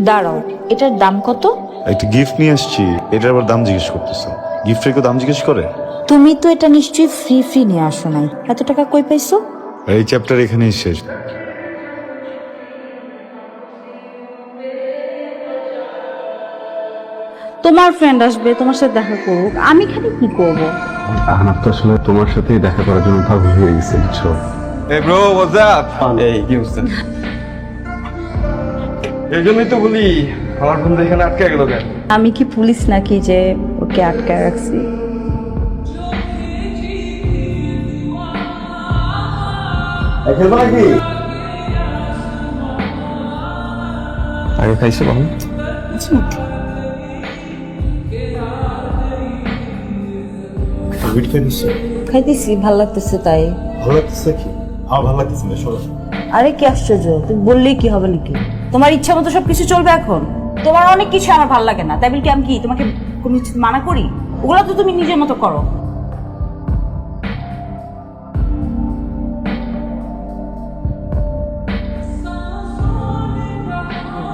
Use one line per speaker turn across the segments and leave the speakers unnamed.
দাঁড়াও, এটার দাম কত?
একটা গিফট নিয়ে আসছি, এটার আবার দাম জিজ্ঞেস করতেছ? গিফটের কেউ দাম জিজ্ঞেস করে?
তুমি তো এটা নিশ্চয়ই ফ্রি ফ্রি নিয়ে আসো নাই, এত টাকা কই পাইছো?
আর এই চ্যাপ্টার এখানেই শেষ।
তোমার ফ্রেন্ড আসবে, তোমার সাথে দেখা করুক, আমি খালি কি করব?
আহনাফ তো আসলে তোমার সাথেই দেখা করার জন্য পাগল হয়ে গেছে, বুঝছো?
এই ব্রো, হোয়াটস আপ? এই কি অবস্থা? এই জন্যই তো বলি আমার বন্ধু এখানে আটকে গেল কেন?
আমি কি পুলিশ নাকি যে ওকে আটকায় রাখছি?
খেলবো নাকি? আগে খাইছো বাবু?
খাইতেছি, ভাল লাগতেছে তাই।
ভালো লাগতেছে কি? আমার ভালো লাগতেছে না, শোনো।
আরে কি আশ্চর্য, তুমি বললেই কি হবে নাকি? তোমার ইচ্ছা মতো সবকিছু চলবে এখন? তোমার অনেক কিছু আমার ভালো লাগে না, তাই বলে কি আমি কি তোমাকে কোনো কিছু মানা করি? ওগুলো তো তুমি নিজের মতো করো।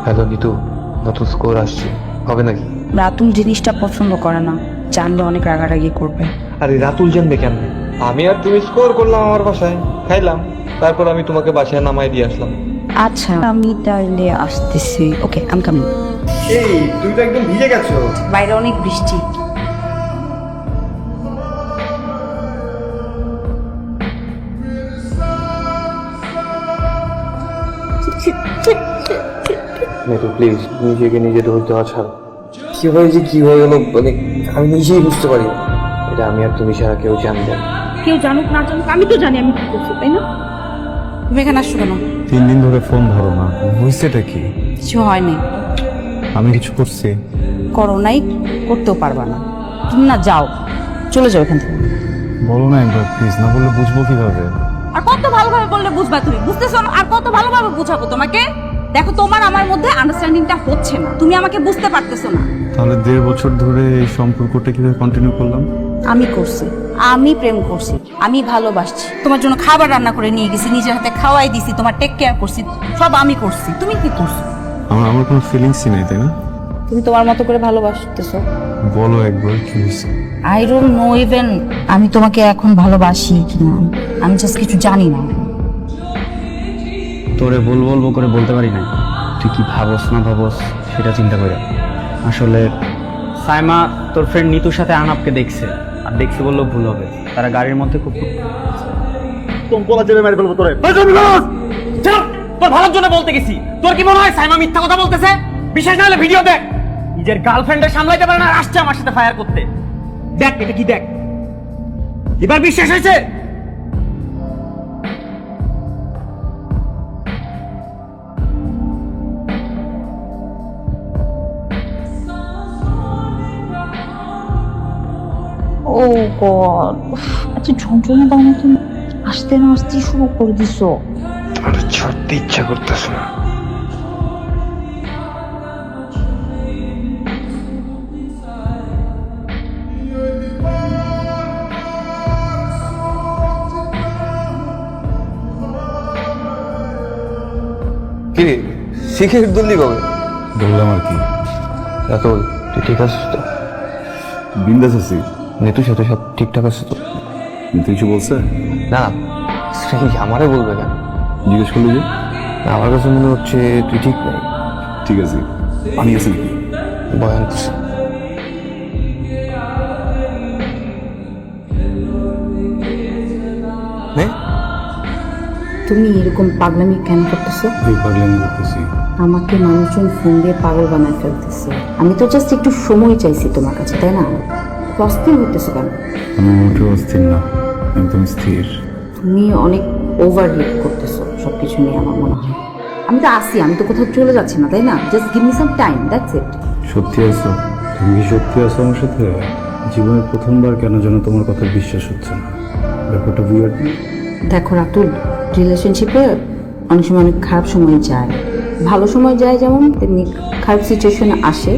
হ্যালো নিতু, নতুন স্কোর আসছে, হবে নাকি?
রাতুল জিনিসটা পছন্দ করে না, জানলে অনেক রাগারাগি করবে।
আরে রাতুল জানবে কেন? আমি আর তুমি স্কোর করলাম আমার বাসায়, খাইলাম, তারপর আমি তোমাকে বাসায় নামাই দিয়ে আসলাম।
আচ্ছা, আমি তাহলে আসতেছি। ওকে, আমি কামিং।
এই তুই তো একদম ভিজে গেছো।
বাইরে অনেক বৃষ্টি।
নিতু প্লিজ, নিজেকে নিজে দোষ দেওয়া ছাড়ো। কি হয়েছে, কি হয়ে গেলো, মানে আমি নিজেই বুঝতে পারি না। এটা আমি আর তুমি ছাড়া কেউ জানবে না।
কেউ জানুক না জানুক, আমি তো জানি আমি কি করছি, তাই না? তুমি এখানে আসছো কেন?
3 দিন ধরে ফোন ধরো না, হয়েছেটা কি?
কিছু হয়নি।
আমি কিছু করছি?
করো নাই, করতেও পারবা না। তুমি না যাও, চলে যাও এখান থেকে।
বলো না একবার প্লিজ, না বললে বুঝবো কিভাবে?
আর কত ভালোভাবে বললে বুঝবা তুমি? বুঝতেছো না? আর কত ভালোভাবে বুঝাবো তোমাকে? দেখো, তোমার আমার মধ্যে আন্ডারস্ট্যান্ডিংটা হচ্ছে না, তুমি আমাকে বুঝতে পারতেছো না।
তাহলে 1.5 বছর ধরে এই সম্পর্কটা কিভাবে কন্টিনিউ করলাম?
আমি করছি, আমি প্রেম করছি, আমি ভালোবাসছি, তোমার জন্য খাবার রান্না করে নিয়ে গেছি, নিজের হাতে খাওয়াই দিছি, তোমার টেক কেয়ার করছি, সব আমি করছি। তুমি কি করছো?
আমার কোনো ফিলিংসই নেই, তাই না?
তুমি তোমার মতো করে ভালোবাসতেছো।
বলো একবার কি হয়েছে?
আই ডোন্ট নো ইভেন আমি তোমাকে এখন ভালোবাসি কিনা, আমি জাস্ট কিছু জানি না।
তোরে বলবো করে বলতে পারি না, তুই কি ভাবস না ভাবস সেটা চিন্তা করে। আসলে সাইমা তোর ফ্রেন্ড নিতুর সাথে আনাপকে দেখছে, আর দেখছে বললেও ভুল হবে, তারা গাড়ির মধ্যে খুব তোর ভালোর জন্য বলতে গেছি। তোর কি মনে হয় সাইমা মিথ্যা কথা বলতেছে? বিশেষ না হলে ভিডিও দেখ, নিজের গার্লফ্রেন্ডের সামলাইতে পারে না আর আসছে আমার সাথে ফায়ার করতে। দেখ এটা কি, দেখ এবার বিশ্বাস হয়েছে?
ও গড, আচ্ছা যন্ত্রণা দাও না তুমি, আসতে না আসতে শুরু করে দিছো।
আমার ছাড়তে ইচ্ছা করতেছে না। কি সিগারেট ধরলি কবে?
বললাম আর কি,
রাতুল তুই ঠিক আছিস তো?
বিন্দাস আছি।
নিতুর সাথে সব ঠিকঠাক আছে তো?
কিন্তু কিছু বলছে?
না, স্ট্রেঞ্জ, আমারে বলবে কেন?
জিজ্ঞেস করলি যে?
না, আমার কাছে মনে হচ্ছে তুই ঠিক নেই।
ঠিক আছে, পানি আছে নাকি?
বয়ান নে।
তুমি এরকম পাগলামি কেন করতেছো?
এই পাগলামি করতেছি?
আমাকে মানুষজন ফোন দিয়ে পাগল বানায় ফেলতেছে, আমি তো জাস্ট একটু সময় চাইছি তোমার কাছে, তাই না? অস্থির হইতেছো কেন?
আমি মোটেও অস্থির না, একদম স্থির।
তুমি অনেক ওভার রিয়েক্ট করতেছো সবকিছু নিয়ে, আমার মনে হয়। আমি তো আসি, আমি তো কোথাও চলে যাচ্ছি না, তাই না? Just give me some time, that's it.
সত্যি আছো? তুমি কি সত্যি আছো আমার সাথে? জীবনে প্রথমবার কেন যেন তোমার কথা বিশ্বাস হচ্ছে না, ব্যাপারটা বিয়ার।
দেখো রাতুল, রিলেশনশিপে অনেক সময় অনেক খারাপ সময় যায়, ভালো সময় যায় যেমন, তেমনি খারাপ সিচুয়েশন আসে,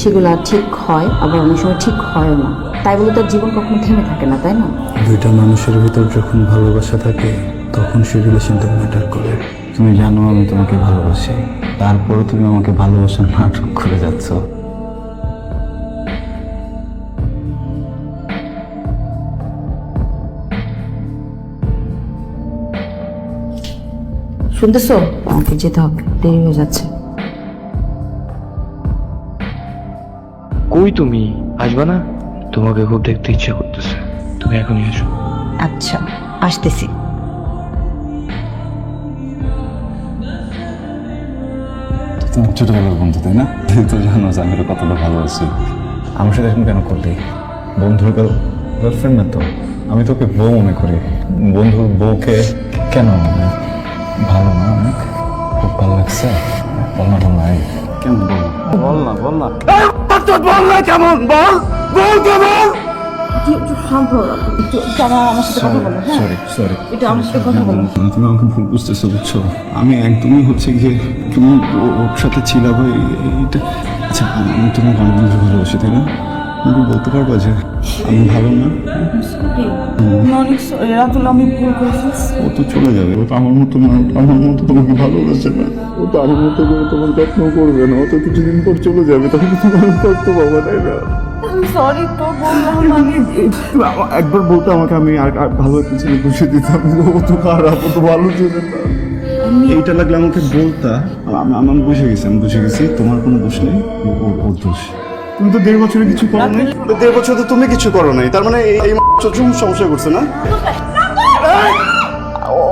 সেগুলো ঠিক হয়, আবার অনেক সময় ঠিক হয়ও না। তাই বলে তার জীবন কখনো থেমে থাকে না, তাই না?
দুইটা মানুষের ভিতর যখন ভালোবাসা থাকে তখন সেই রিলেশনটা ম্যাটার করে। তুমি জানো আমি তোমাকে ভালোবাসি, তারপরে তুমি আমাকে ভালোবাসার নাটক করে যাচ্ছ।
শুনতেছো? আমাকে যেতে হবে, দেরি হয়ে যাচ্ছে।
কই তুমি আসবা না? তোমাকে খুব দেখতে ইচ্ছা করতেছে, তুমি এখনই এসো।
আচ্ছা, আসতেছি।
তোমার ছোটবেলার বন্ধু তাই না? তুমি তো জানো যে আমি ওকে কতটা ভালোবাসি। আমার সাথে এখন কেন করলি? বন্ধুর গার্লফ্রেন্ড না তো, আমি তোকে বউ মনে করি। বন্ধুর বউকে কেন? ভালো না অনেক? খুব ভালো লাগছে? বল না ভাই, কেমন বল না বল না।
শান্ত আমার সাথে কথা বলো।
সরি সরি,
এটা আমার সাথে কথা বলো।
তুমি আমাকে ভুল বুঝতেছো, বুঝছো? আমি একদমই হচ্ছে গিয়ে তুমি ওর সাথে ছিলা ভাই, এটা আচ্ছা আমি তোমার অনেক ভালোবাসি তাই না? তুমি বলতে পারবা যে আমি ভালো না?
অনেক সরি রাতুল, আমি ভুল করেছি।
ও তো চলে যাবে, ও তো আমার মতো না, আমার মতো তোমাকে ভালোবাসে না। ও তো আমার মতো করে তোমার যত্ন করবে না, ও তো কিছুদিন পর চলে যাবে, তখন তোমার কষ্ট পাবো তাই না?
সরি তো বললাম আমি।
একবার বলতে আমাকে, আমি আর ভালো একটা ছেলে বসে দিতাম। ও তো খারাপ, ও তো ভালো ছিল না। এইটা লাগলে আমাকে বলতা। আমি বুঝে গেছি তোমার কোনো দোষ নেই, ওর দোষ। তুমি তো 1.5 বছরে কিছু করো নাই।
1.5 বছর তো তুমি কিছু করো নাই, তার মানে এই সমস্যা করছে না?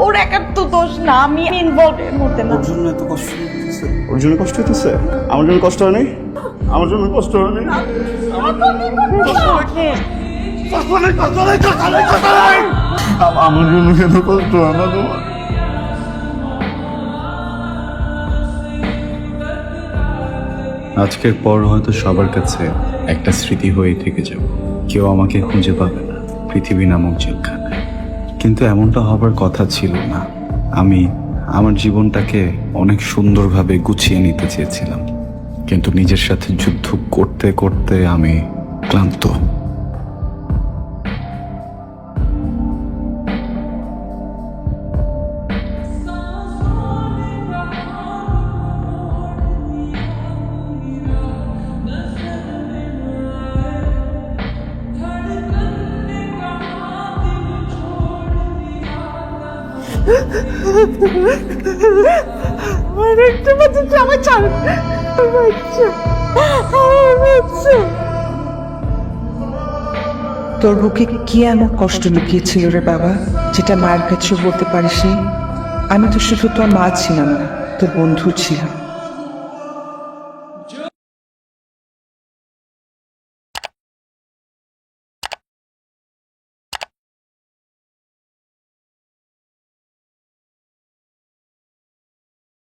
ওর একার তো দোষ না, আমি ইনভলভ এর মধ্যে না।
ওর জন্য এত কষ্ট হইতেছে? ওর জন্য কষ্ট হইতেছে? আমার জন্য কষ্ট হয় নাই? আমার জন্য কষ্ট হয় নাই? আমার জন্য কেন কষ্ট হয় না তোমার?
আজকের পর হয়তো সবার কাছে একটা স্মৃতি হয়ে থেকে যাব। কেউ আমাকে খুঁজে পাবে না পৃথিবী নামক জেলখানায়। কিন্তু এমনটা হবার কথা ছিল না। আমি আমার জীবনটাকে অনেক সুন্দরভাবে গুছিয়ে নিতে চেয়েছিলাম, কিন্তু নিজের সাথে যুদ্ধ করতে করতে আমি ক্লান্ত।
আমার একটা বাচ্চা, আমার ছাড় বাচ্চা, আমার বাচ্চা।
তোর বুকে কি এমন কষ্ট লুকিয়েছিল রে বাবা, যেটা মায়ের কাছে বলতে পারিসনি? আমি তো শুধু তোর মা ছিলাম না, তোর বন্ধু ছিলাম।